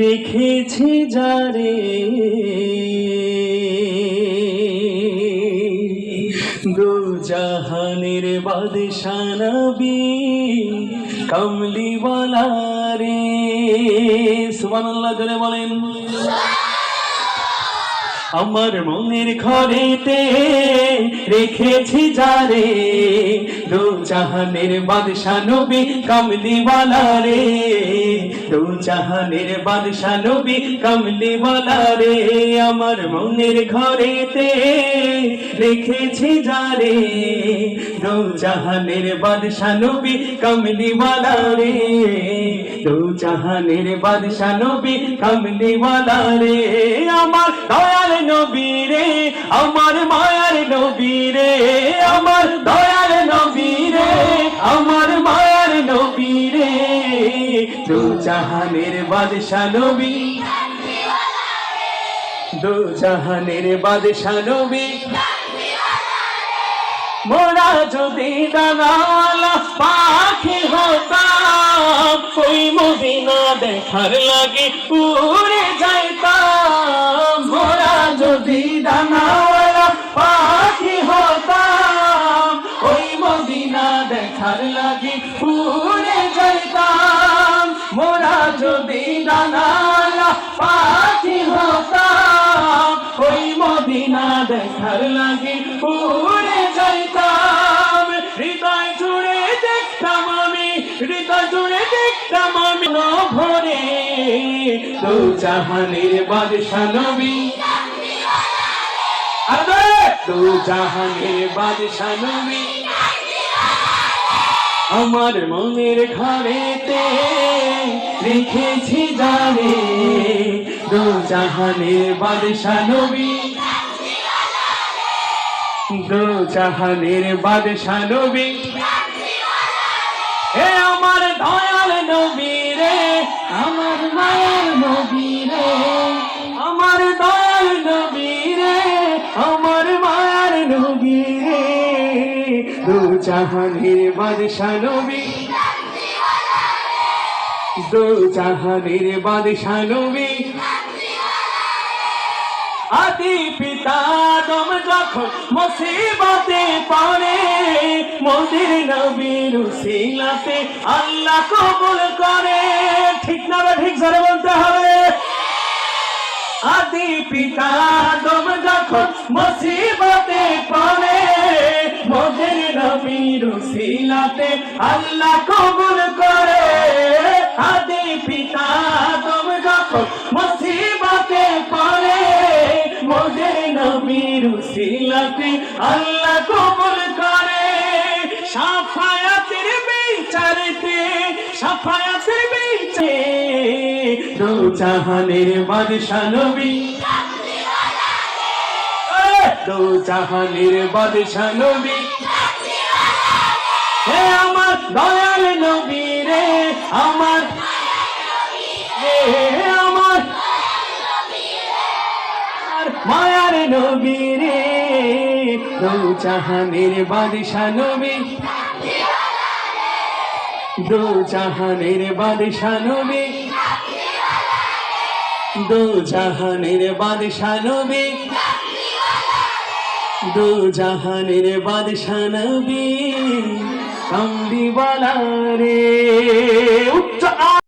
রেখেছি যারে দু জাহানের বাদশা নবী কামলিওয়ালা রে। সুবহানাল্লাহ জোরে বলেন। আমার মনের ঘরেতে রেখেছি যারে দু জাহানের বাদশা নবী কামলিওয়ালা রে, দু জাহানের বাদশা নবী কামলিওয়ালা রে। আমার মনের ঘরেতে রেখেছি যারে দু জাহানের বাদশা নবী কামলিওয়ালা রে, দু জাহানের বাদশা নবী কামলিওয়ালা রে। আমার দয়াল নবী রে, আমার মায়ার নবী রে, আমার দয়াল নবী রে, আমার মায়ার নবী রে, দু জাহানের বাদশা নবী, দু জাহানের বাদশা নবী। মোরা যদি ডানাওয়ালা পাখি হতাম, ওই মদিনা দেখার লাগে উড়ে যাইতাম। মোরা যদি ডানাওয়ালা পাখি হতাম, ওই মদিনা দেখার লাগে উড়ে যাইতাম। মোরা যদি ডানাওয়ালা পাখি হতাম, ওই মদিনা দেখার লাগে উড়ে যাইতাম। হৃদয় জুড়ে দেখতাম আমি, হৃদয় জুড়ে দেখতাম আমি ভরে দু জাহানের বাদশা নবী, দু জাহানের বাদশা নবী। আমার মনের ঘরেতে রেখেছি যারে দু জাহানের বাদশা নবী, দু জাহানের বাদশা নবী। হে আমার দয়াল নবী রে, আমার মায়ার নবী রে, আমার দয়াল নবী রে, আমার মায়ার নবী রে, দু জাহানের বাদশা নবী, দু জাহানের বাদশা নবী। আদি পিতা আদম যখন মুসিবতে পড়ে, মোদের নবীর উসিলাতে আল্লাহ কবুল করে। ঠিক না বা ঠিক জোরে বলতে হবে। আদি পিতা আদম যখন মুসিবতে পড়ে, মোদের নবীর উসিলাতে আল্লাহ কবুল করে। আদি পিতা আদম যখন মুসিবতে পড়ে, মোদের নবীর উসিলাতে আল্লাহ কবুল করে। শাফায়াতের বিচারতে, শাফায়াতের বিচারে দু জাহানের বাদশা নবী, দু জাহানের বাদশা নবী। হে আমার দয়াল নবী রে, আমার আমার মায়ার নবী রে, দু জাহানের বাদশা নবী, দু জাহানের বাদশা নবী, দু জাহানের বাদশা নবী, দু জাহানের বাদশা নবী কামলিওয়ালা রে।